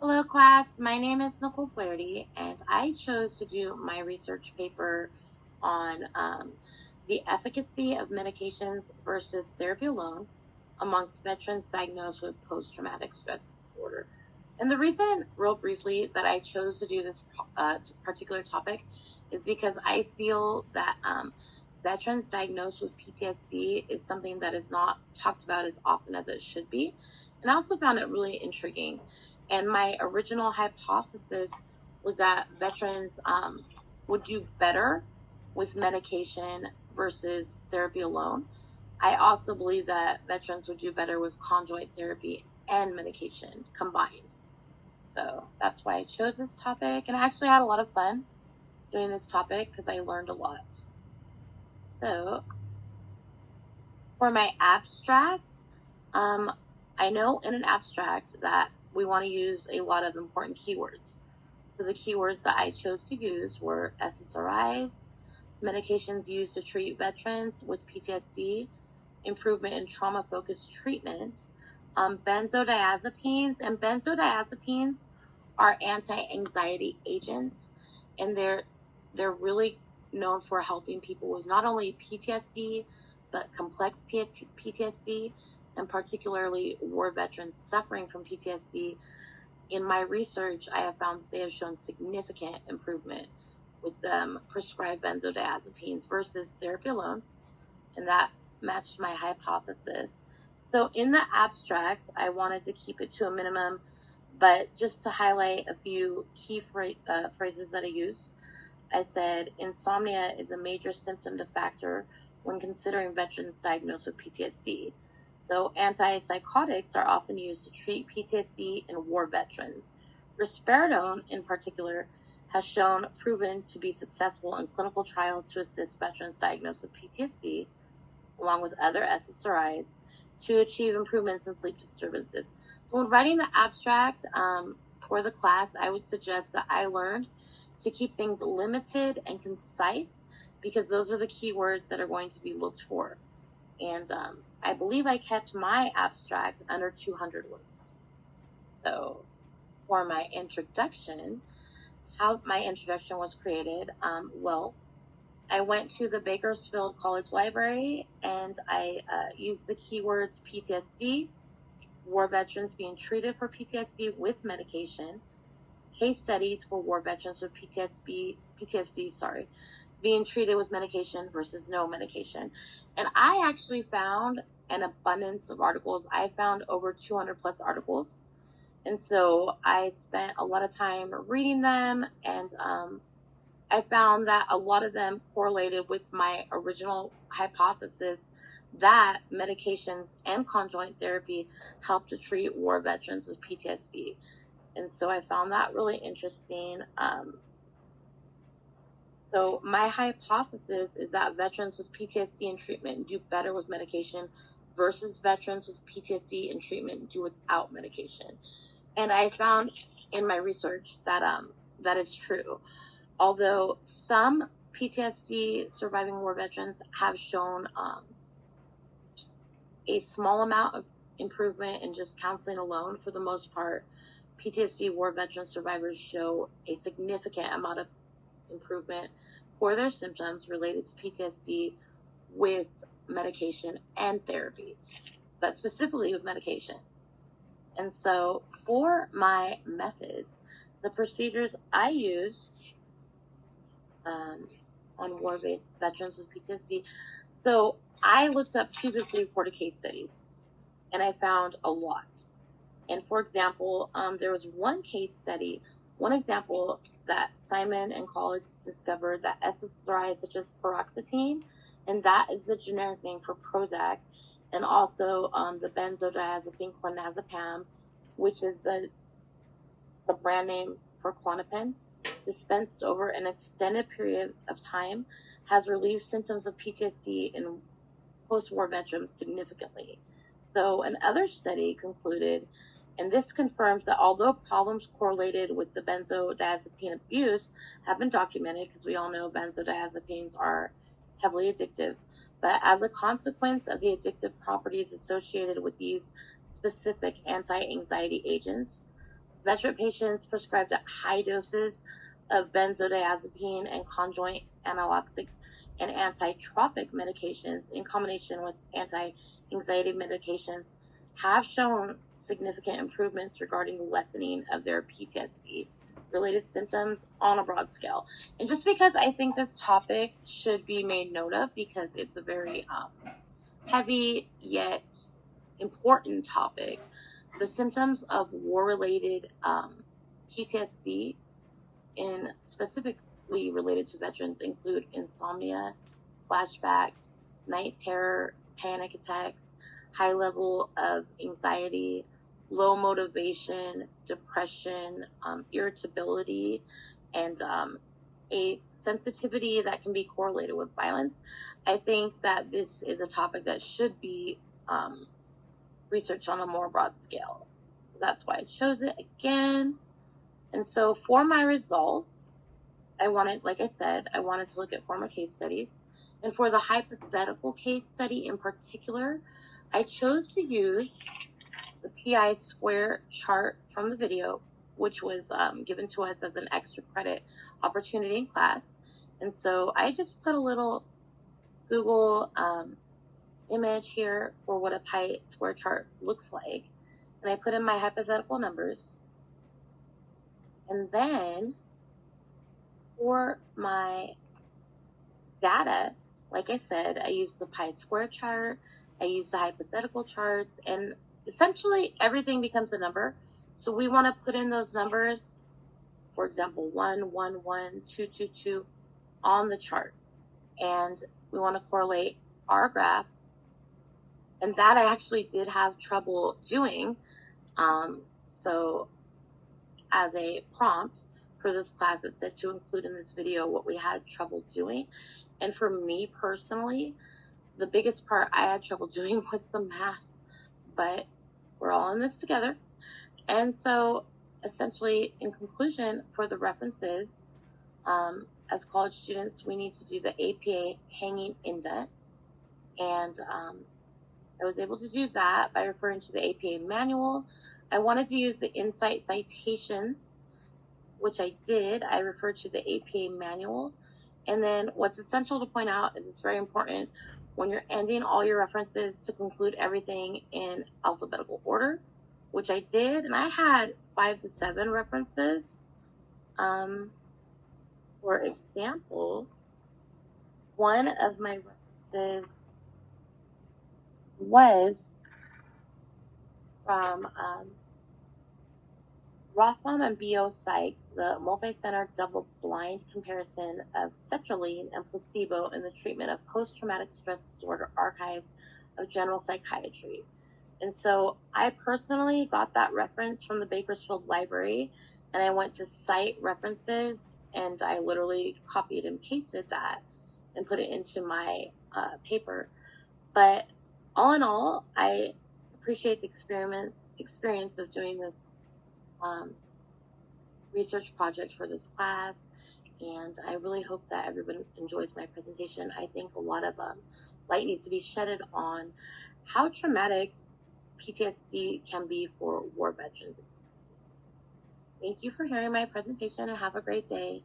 Hello, class. My name is Nicole Flaherty, and I chose to do my research paper on the efficacy of medications versus therapy alone amongst veterans diagnosed with post-traumatic stress disorder. And the reason, real briefly, that I chose to do this particular topic is because I feel that veterans diagnosed with PTSD is something that is not talked about as often as it should be. And I also found it really intriguing. And my original hypothesis was that veterans would do better with medication versus therapy alone. I also believe that veterans would do better with conjoint therapy and medication combined. So that's why I chose this topic. And I actually had a lot of fun doing this topic because I learned a lot. So for my abstract, I know in an abstract that we want to use a lot of important keywords. So the keywords that I chose to use were SSRIs, medications used to treat veterans with PTSD, improvement in trauma-focused treatment, benzodiazepines, and benzodiazepines are anti-anxiety agents, and they're really known for helping people with not only PTSD but complex PTSD, and particularly war veterans suffering from PTSD. In my research, I have found that they have shown significant improvement with prescribed benzodiazepines versus therapy alone, and that matched my hypothesis. So in the abstract, I wanted to keep it to a minimum, but just to highlight a few key phrases that I used, I said insomnia is a major symptom to factor when considering veterans diagnosed with PTSD. So antipsychotics are often used to treat PTSD in war veterans. Risperidone, in particular, has shown proven to be successful in clinical trials to assist veterans diagnosed with PTSD, along with other SSRIs, to achieve improvements in sleep disturbances. So when writing the abstract for the class, I would suggest that I learned to keep things limited and concise because those are the keywords that are going to be looked for. And I believe I kept my abstract under 200 words. So for my introduction, how my introduction was created, well, I went to the Bakersfield College Library and I used the keywords PTSD, war veterans being treated for PTSD with medication, case studies for war veterans with PTSD, being treated with medication versus no medication. And I actually found an abundance of articles. I found over 200 plus articles. And so I spent a lot of time reading them, and I found that a lot of them correlated with my original hypothesis that medications and conjoint therapy help to treat war veterans with PTSD. And so I found that really interesting. So my hypothesis is that veterans with PTSD and treatment do better with medication versus veterans with PTSD and treatment do without medication. And I found in my research that that is true. Although some PTSD surviving war veterans have shown a small amount of improvement in just counseling alone, for the most part, PTSD war veteran survivors show a significant amount of improvement for their symptoms related to PTSD with medication and therapy, but specifically with medication. And so for my methods, the procedures I use on war veterans with PTSD, so I looked up previously reported case studies and I found a lot. And for example, there was one example that Simon and colleagues discovered that SSRIs such as paroxetine, and that is the generic name for Prozac, and also the benzodiazepine clonazepam, which is the brand name for Klonopin, dispensed over an extended period of time, has relieved symptoms of PTSD in post-war veterans significantly. So another study concluded, and this confirms that although problems correlated with the benzodiazepine abuse have been documented, because we all know benzodiazepines are heavily addictive, but as a consequence of the addictive properties associated with these specific anti-anxiety agents, veteran patients prescribed at high doses of benzodiazepine and conjoint analoxic and antitropic medications in combination with anti-anxiety medications have shown significant improvements regarding the lessening of their PTSD related symptoms on a broad scale. And just because I think this topic should be made note of, because it's a very heavy yet important topic, the symptoms of war-related PTSD, in specifically related to veterans, include insomnia, flashbacks, night terror, panic attacks, high level of anxiety, low motivation, depression, irritability, and a sensitivity that can be correlated with violence. I think that this is a topic that should be researched on a more broad scale. So that's why I chose it again. And so for my results, like I said, I wanted to look at former case studies. And for the hypothetical case study in particular, I chose to use the PI square chart from the video, which was given to us as an extra credit opportunity in class. And so I just put a little Google image here for what a pi square chart looks like. And I put in my hypothetical numbers. And then for my data, like I said, I used the pi square chart, I used the hypothetical charts, and essentially everything becomes a number. So we want to put in those numbers, for example, 1, 1, 1, 2, 2, 2 on the chart. And we want to correlate our graph. And that I actually did have trouble doing. So as a prompt for this class, it said to include in this video what we had trouble doing. And for me personally, the biggest part I had trouble doing was the math, but we're all in this together. And so essentially, in conclusion, for the references, as college students, we need to do the APA hanging indent. And I was able to do that by referring to the APA manual. I wanted to use the Insight citations, which I did. I referred to the APA manual. And then what's essential to point out is it's very important when you're ending all your references to conclude everything in alphabetical order, which I did. And I had 5 to 7 references. For example, one of my references was from Rothbaum and B.O. Sykes, the multi-center double-blind comparison of sertraline and placebo in the treatment of post-traumatic stress disorder, archives of general psychiatry. And so I personally got that reference from the Bakersfield Library, and I went to Cite References, and I literally copied and pasted that and put it into my paper. But all in all, I appreciate the experience of doing this research project for this class, and I really hope that everyone enjoys my presentation. I think a lot of light needs to be shedded on how traumatic PTSD can be for war veterans. Thank you for hearing my presentation, and have a great day.